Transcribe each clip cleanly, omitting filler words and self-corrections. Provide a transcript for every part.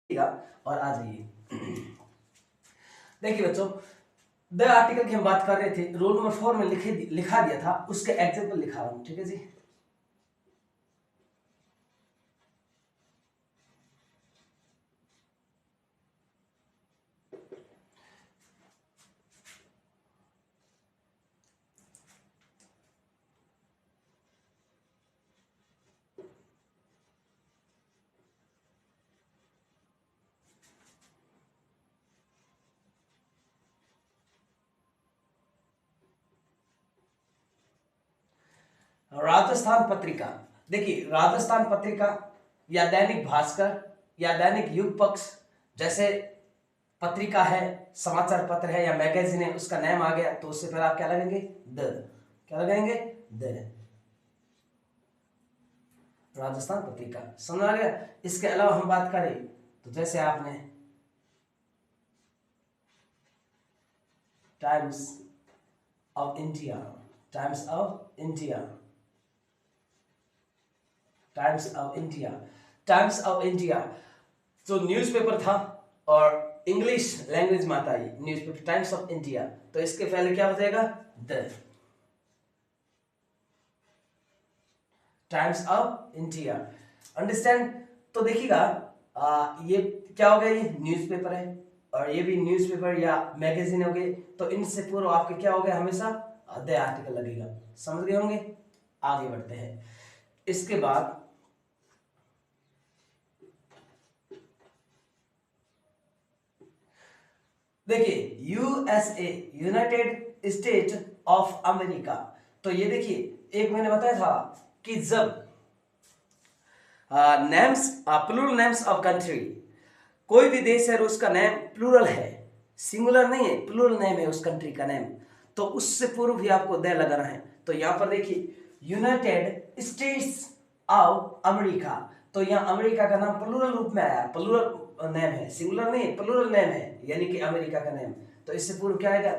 और आ जाइए। देखिए बच्चों, द आर्टिकल की हम बात कर रहे थे, रोल नंबर 4 में लिखा दिया था, उसके एग्जाम्पल लिखा रहा हूं। ठीक है जी। राजस्थान पत्रिका, देखिए राजस्थान पत्रिका या दैनिक भास्कर या दैनिक युग पक्ष जैसे पत्रिका है, समाचार पत्र है या मैगजीन है, उसका नाम आ गया तो उससे पहले आप क्या लगाएंगे? द। क्या लगाएंगे? द। राजस्थान पत्रिका, समझ आ गया। इसके अलावा हम बात करें तो जैसे आपने times of India, times of India, times of India, times of India जो न्यूज़पेपर था और इंग्लिश लैंग्वेज में आता है न्यूज़पेपर टाइम्स ऑफ इंडिया, तो इसके पहले क्या हो जाएगा? The. Times of India, understand. तो देखिएगा ये क्या हो गया? ये न्यूज़पेपर है और ये भी न्यूज़पेपर या मैगजीन हो गए, तो इनसे पूर्व आपके क्या हो गया? हमेशा द आर्टिकल लगेगा। समझ गए होंगे। आगे बढ़ते हैं। इसके बाद देखिए USA, United State of America, तो ये देखिए एक मैंने बताया था कि जब names plural names of country, कोई भी देश है और उसका नेम प्लूरल है, सिंगुलर नहीं है, प्लूरल नेम है उस कंट्री का नेम, तो उससे पूर्व भी आपको द लगाना है। तो यहां पर देखिए यूनाइटेड स्टेट्स ऑफ अमेरिका, तो यहां अमेरिका का नाम प्लूरल रूप में आया, प्लूरल नेम है, सिंगुलर नहीं है, प्लूरल नेम है, यानी कि अमेरिका का नेम। तो इससे पूर्व क्या आएगा?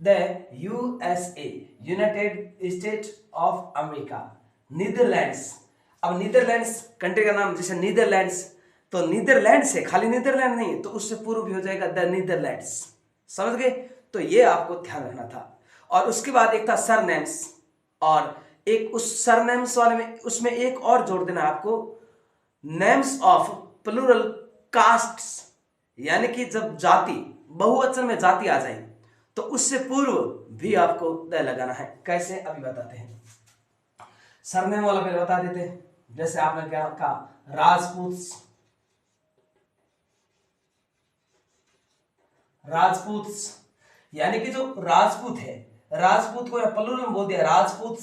The USA, United State of America. Netherlands, अब नीदरलैंड्स कंट्री का नाम जैसे नीदरलैंड्स, तो नीदरलैंड्स है, खाली नीदरलैंड नहीं, तो उससे पूर्व भी हो जाएगा द नीदरलैंड्स। समझ गए? तो ये आपको ध्यान रखना था। और उसके बाद एक था सरनेम्स, और एक उस सरनेम्स वाले में उसमें एक और जोड़ देना आपको, नेम्स ऑफ प्लूरल कास्ट्स, यानी कि जब जाति बहुवचन में जाति आ जाए तो उससे पूर्व भी आपको द लगाना है। कैसे? अभी बताते हैं। सरनेम वाला पहले बता देते हैं। जैसे आपने क्या कहा? राजपूत, राजपूत, यानी कि जो राजपूत है, राजपूत को प्लूरल में बोल दिया राजपूत,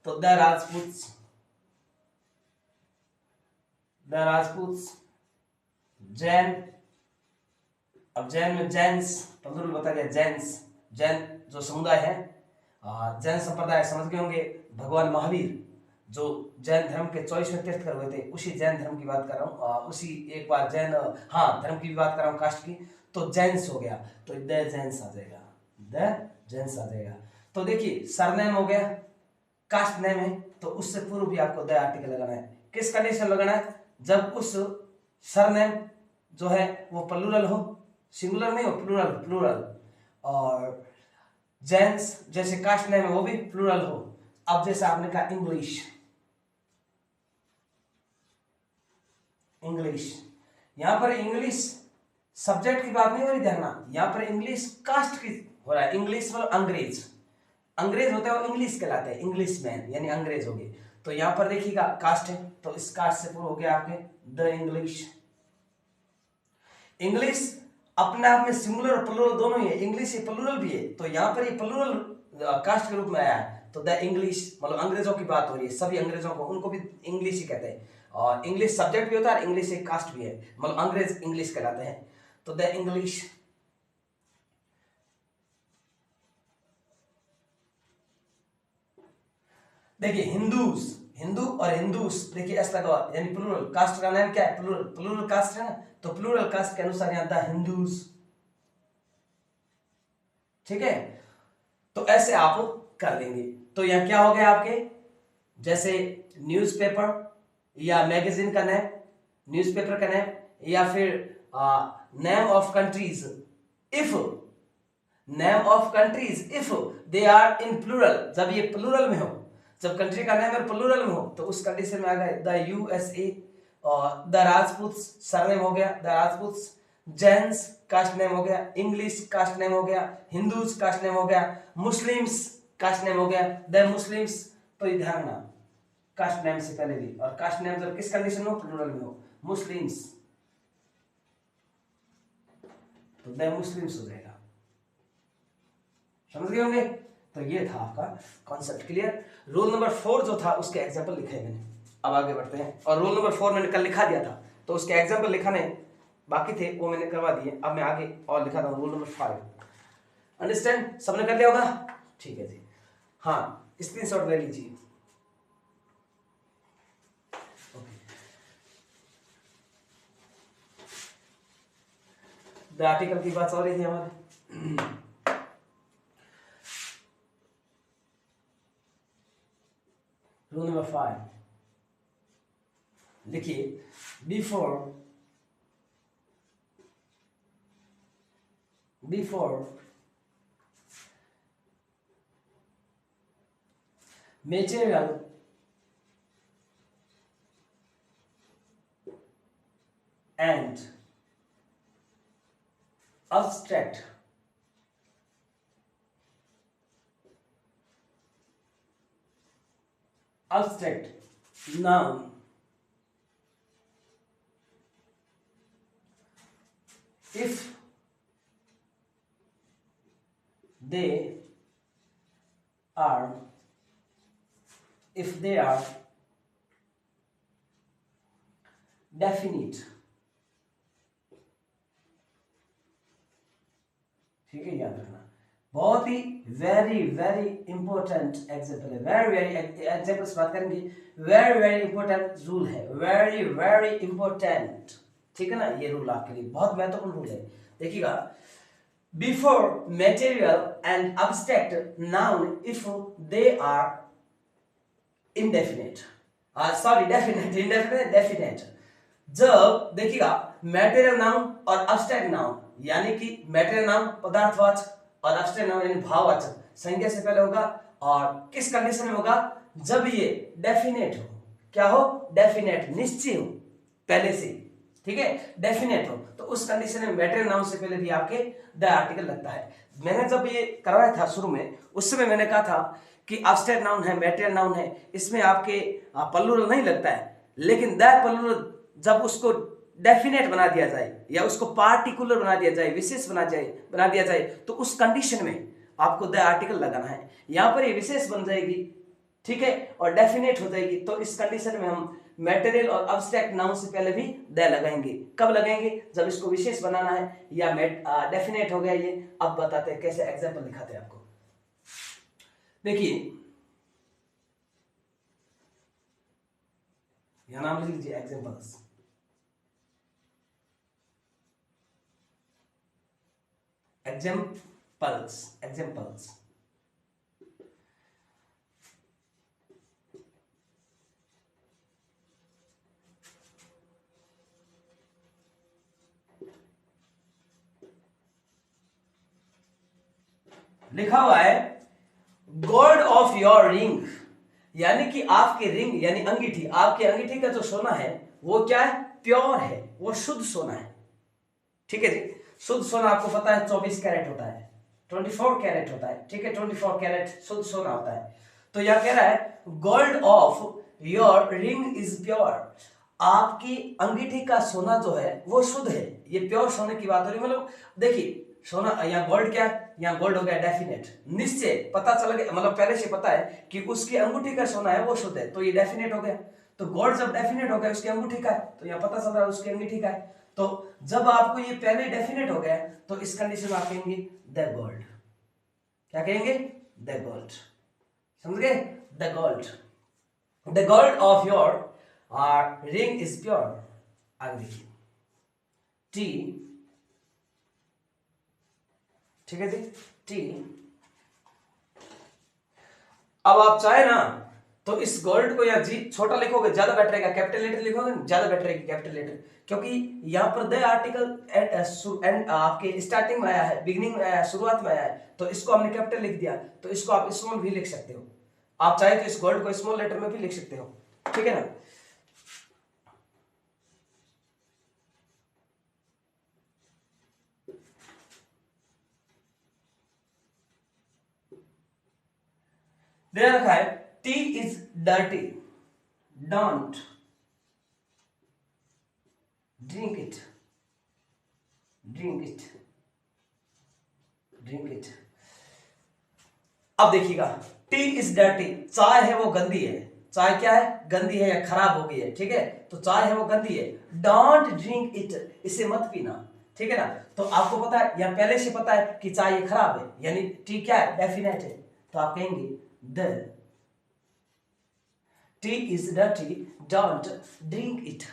तो द राजपूत, द राजपूत। जैन, अब जैन में जैन्स, प्लूरल बता दिया जैन्स, जैन जो समुदाय है, जैन संप्रदाय समझ गए होंगे। भगवान महावीर जो जैन धर्म के 24वें तीर्थंकर हुए थे, उसी जैन धर्म की बात कर रहा हूँ। उसी एक बार जैन, हाँ धर्म की भी बात कर रहा हूँ, कास्ट की, तो जैन्स हो गया, तो द जैन्स आ जाएगा, द जैन्स आ जाएगा। तो देखिए सरनेम हो गया, कास्ट नेम है, तो उससे पूर्व भी आपको द आर्टिकल लगाना है। किस कंडीशन लगाना है? जब उस सरनेम जो है वो प्लूरल हो, सिंगुलर नहीं हो, प्लूरल, प्लूरल, और जेंट्स जैसे कास्ट नेम है वो भी प्लूरल हो। अब जैसे आपने कहा इंग्लिश, इंग्लिश, यहां पर इंग्लिश सब्जेक्ट की बात नहीं हो रही, ध्यान, यहां पर इंग्लिश कास्ट की हो रहा है। इंग्लिश मतलब अंग्रेज, अंग्रेज होता है वो इंग्लिश कहलाते हैं, इंग्लिश मैन यानी अंग्रेज हो गए। तो यहां पर देखिएगा कास्ट है, तो इस कास्ट से पूरा हो गया आपके द इंग्लिश। इंग्लिश अपने आप में सिंगुलर और प्लूरल दोनों ही है, इंग्लिश ये प्लूरल भी है, तो यहां पर ये प्लूरल कास्ट के रूप में आया है, तो द इंग्लिश मतलब अंग्रेजों की बात हो रही है, सभी अंग्रेजों को, उनको भी इंग्लिश ही कहते हैं, और इंग्लिश सब्जेक्ट भी होता है, इंग्लिश एक कास्ट भी है, मतलब अंग्रेज इंग्लिश कहलाते हैं, तो द इंग्लिश। देखिए हिंदूज, हिंदू और हिंदूस, देखिए ऐसा लगा यानी प्लूरल, कास्ट का नाम क्या है? प्लूरल, प्लूरल कास्ट है ना, तो प्लूरल कास्ट के अनुसार यहां था हिंदूज। ठीक है, तो ऐसे आप कर देंगे। तो यह क्या हो गया आपके, जैसे न्यूज़पेपर या मैगजीन का नेम, न्यूज़पेपर का नेम, या फिर name of countries if name of countries if they are in plural, जब ये प्लूरल में हो, जब कंट्री का नेम है प्लूरल में हो तो उस कंडीशन में आ गए द यूएसए, और द राजपूत सरनेम हो गया the Rajput, Jains caste name हो गया, इंग्लिश कास्ट नेम हो गया, हिंदूज कास्ट नेम हो गया, मुस्लिम्स कास्ट नेम हो गया द मुस्लिम्स। तो ये ध्यान रखना कास्ट नेम से पहले भी, और कास्ट नेम जब किस कंडीशन में हो, प्लूरल में हो, मुस्लिम्स, तो द मुस्लिम्स हो जाएगा। समझ गए होंगे? तो ये था आपका कॉन्सेप्ट क्लियर। रूल नंबर 4 जो था उसके एग्जांपल लिखे मैंने, अब आगे बढ़ते हैं। और रूल नंबर 4 मैंने कल लिखा दिया था, तो उसके एग्जांपल लिखाने बाकी थे वो मैंने करवा दिए। अब मैं आगे और लिखा था रूल नंबर 5। अंडरस्टैंड? सबने कर लिया होगा? ठीक है जी। हाँ, स्क्रीनशॉट ले लीजिए। द आर्टिकल की बात हो रही थी हमारे। रूल नंबर 5 लिखिए, before material and abstract noun if they are definite, ठीक है, याद रखना। बहुत ही वेरी वेरी इंपॉर्टेंट एग्जाम्पल है, वेरी वेरी एग्जाम्पल से बात करेंगे, वेरी वेरी इंपॉर्टेंट रूल है, वेरी वेरी इंपॉर्टेंट, ठीक है ना। ये रूल आपके लिए बहुत महत्वपूर्ण रूल है, देखिएगा। Before material and abstract noun if they are indefinite, sorry definite, indefinite definite. जब देखिएगा मटेरियल नाउन और अब्स्ट्रैक्ट नाउन, यानी कि मटेरियल नाउन पदार्थवाचक और अब्स्ट्रैक्ट नाउन यानी भाववाचक, संज्ञा से पहले होगा, और किस कंडीशन में होगा, जब ये डेफिनेट हो। क्या हो? डेफिनेट, निश्चय हो पहले से, ठीक है, डेफिनेट हो, तो उस कंडीशन में मटेरियल नाउन से पहले भी आपके द आर्टिकल लगता है। मैंने जब ये करवाया था शुरू में, उस समय मैंने कहा था कि अब्स्ट्रैक्ट नाउन है, मटेरियल नाउन है, इसमें आपके प्लूरल नहीं लगता है, लेकिन द प्लूरल जब उसको डेफिनेट बना दिया जाए या उसको पार्टिकुलर बना दिया जाए, विशेष बना दिया जाए, तो उस कंडीशन में आपको द आर्टिकल लगाना है। यहां पर ये विशेष बन जाएगी, ठीक है, और डेफिनेट हो जाएगी, तो इस कंडीशन में हम मटेरियल और अब्स्ट्रैक्ट नाउन से पहले भी द लगाएंगे। कब लगाएंगे? जब इसको विशेष बनाना है या डेफिनेट हो गया ये। अब बताते हैं कैसे, एग्जाम्पल दिखाते हैं आपको। देखिए, यहां नाम लिख लीजिए एग्जाम्पल्स। एग्जाम्पल्स लिखा हुआ है गोल्ड ऑफ योर रिंग, यानी कि आपके रिंग यानी अंगीठी, आपके अंगीठी का जो सोना है वो क्या है? प्योर है, वो शुद्ध सोना है, ठीक है जी। शुद्ध सोना आपको पता है 24 कैरेट होता है, 24 कैरेट होता है, ठीक है, 24 कैरेट शुद्ध सोना होता है। तो यह कह रहा है gold of your ring is pure, आपकी अंगीठी का सोना जो है वो शुद्ध है। ये प्योर सोने की बात हो रही है, मतलब देखिए सोना, यहाँ गोल्ड क्या है, यहाँ गोल्ड हो गया डेफिनेट, निश्चय, पता चल गया, मतलब पहले से पता है कि उसकी अंगूठी का सोना है वो शुद्ध है, तो ये डेफिनेट हो गया। तो गोल्ड जब डेफिनेट हो गया उसकी अंगूठी का है, तो यहाँ पता चल रहा है उसकी अंगूठी का है। तो जब आपको ये पहले डेफिनेट हो गया तो इस कंडीशन में आप कहेंगे द गोल्ड। क्या कहेंगे? The gold. समझ गए? The gold of your ring is pure. आगे देखिए, टी, ठीक है जी, टी। अब आप चाहे ना तो इस गोल्ड को या जी छोटा लिखोगे ज्यादा बेटर रहेगा, कैपिटल लेटर लिखोगे ज्यादा बेटर रहेगी कैपिटल लेटर, क्योंकि यहाँ पर द आर्टिकल एंड आपके स्टार्टिंग में आया है, बिगिनिंग में आया है, शुरुआत में आया है, तो इसको हमने कैपिटल लिख दिया, तो इसको आप स्मॉल भी लिख सकते हो। आप चाहे तो इस गोल्ड को स्मॉल लेटर में भी लिख सकते हो, ठीक है ना। दे रखा है T is dirty, don't drink it, drink it, drink it. अब देखिएगा, टी इज डर्टी, चाय है वो गंदी है, चाय क्या है, गंदी है या खराब हो गई है, ठीक है, तो चाय है वो गंदी है, डोंट ड्रिंक इट, इसे मत पीना, ठीक है ना। तो आपको पता है या पहले से पता है कि चाय ये खराब है, यानी टी क्या है, डेफिनेट है, तो आप कहेंगे the T is dirty, don't drink it,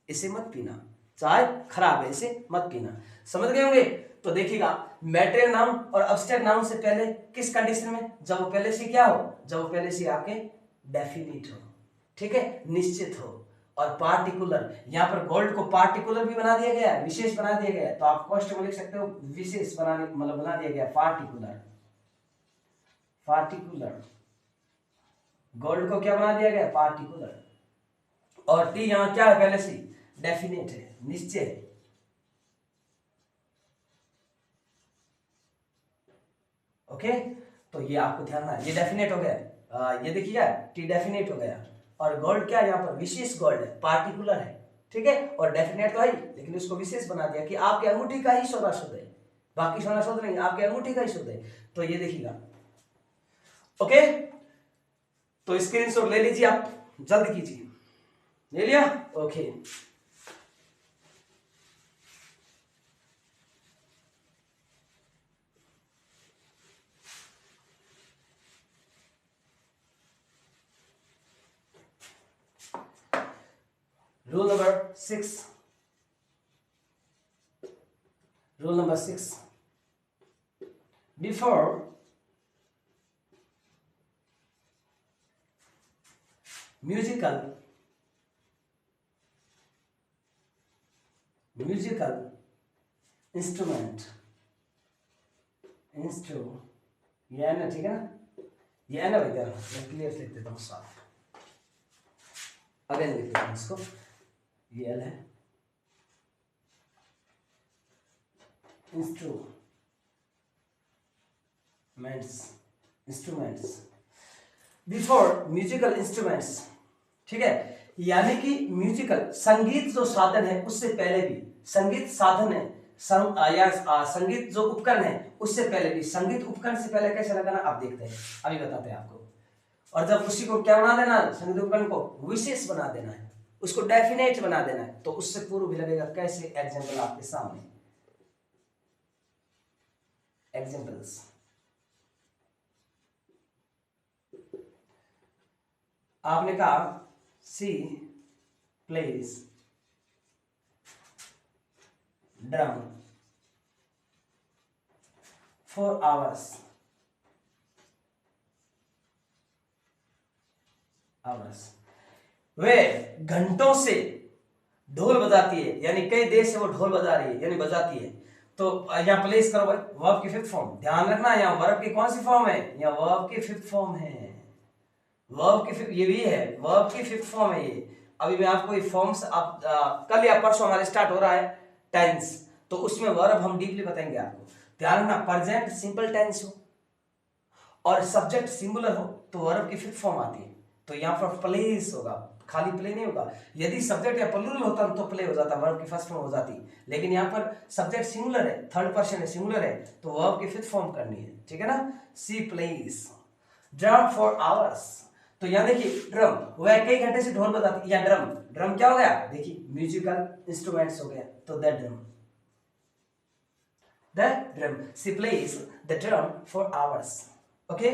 इसे मत पीना, चाय खराब है, इसे मत पीना। समझ गए होंगे। तो देखिएगा, मैटेरियल नाउन और अब्स्ट्रैक्ट नाउन से पहले किस कंडीशन में, जब वो पहले से क्या हो, जब वो पहले से आपके डेफिनिट हो, ठीक है, निश्चित हो। और पार्टिकुलर, यहां पर गोल्ड को पार्टिकुलर भी बना दिया गया है, विशेष बना दिया गया है, तो आप क्वेश्चन में लिख सकते हो विशेष बनाने, मतलब बना दिया गया पार्टिकुलर, पार्टिकुलर गोल्ड को क्या बना दिया गया, पार्टिकुलर। और टी यहां क्या है, पहले से डेफिनेट है, निश्चय है। ओके, तो ये आपको ध्यान रखना, ये डेफिनेट हो गया, ये देखिए टी डेफिनेट हो गया, और गोल्ड क्या, यहाँ पर विशेष गोल्ड है, पार्टिकुलर है, ठीक है, और डेफिनेट तो है लेकिन उसको विशेष बना दिया कि आपके अंगूठी का ही सोना शुद्ध है, बाकी सोना शुद्ध नहीं, आपके अंगूठी का ही शुद्ध है। तो ये देखिएगा, ओके, तो स्क्रीनशॉट ले लीजिए, आप जल्द कीजिए, ले लिया, okay. Rule number 6. Rule number 6. Before musical instrument, ये है ना, ठीक है ना, ये है ना भैया, मैं क्लियर लिख देता हूँ साफ, अगेन लिख देता हूँ इसको, ये एल है, इंस्ट्रूमेंट्स बिफोर म्यूजिकल इंस्ट्रूमेंट्स, ठीक है, यानी कि म्यूजिकल संगीत जो साधन है उससे पहले भी, संगीत साधन है संगीत जो उपकरण है उससे पहले भी, संगीत उपकरण से पहले कैसे लगाना आप देखते हैं, अभी बताते हैं आपको। और जब उसी को क्या बना देना, संगीत उपकरण को विशेष बना देना है, उसको डेफिनेट बना देना है, तो उससे पूर्व भी लगेगा, कैसे, एग्जाम्पल आपके सामने, एग्जाम्पल्स, आपने कहा सी प्लेज ड्रम फॉर आवर्स, वे घंटों से ढोल बजाती है, यानी कई देर से वो ढोल बजा रही है, यानी बजाती है। तो यहाँ प्लेस करो भाई, वर्ब की फिफ्थ फॉर्म, ध्यान रखना यहाँ वर्ब की कौन सी फॉर्म है, यहाँ वर्ब की फिफ्थ फॉर्म है, वर्ब की फिफ्थ, ये भी है वर्ब की फिफ्थ फॉर्म है ये। अभी मैं आपको ये फॉर्म्स, आप कल या परसों हमारे स्टार्ट हो रहा है टेंस, तो उसमें वर्ब हम डीपली बताएंगे आपको। ध्यान रखना, प्रेजेंट सिंपल टेंस हो और सब्जेक्ट सिंगुलर हो तो वर्ब की फिफ्थ फॉर्म आती है, तो यहाँ पर प्लेस होगा, खाली प्ले नहीं होगा। यदि सब्जेक्ट या प्लूरल होता तो प्ले हो जाता, वर्ब की फर्स्ट फॉर्म हो जाती, लेकिन यहाँ पर सब्जेक्ट सिंगुलर है, थर्ड पर्सन है, सिंगुलर है, तो वर्ब की फिफ्थ फॉर्म करनी है, ठीक है ना। सी प्लेस ड्रम फॉर आवर्स, तो यहाँ देखिए ड्रम, वह कई घंटे से ढोल बजाती, या ड्रम, ड्रम क्या हो गया, देखिए म्यूजिकल इंस्ट्रूमेंट्स हो गया, तो the drum, see place the drum for hours, okay.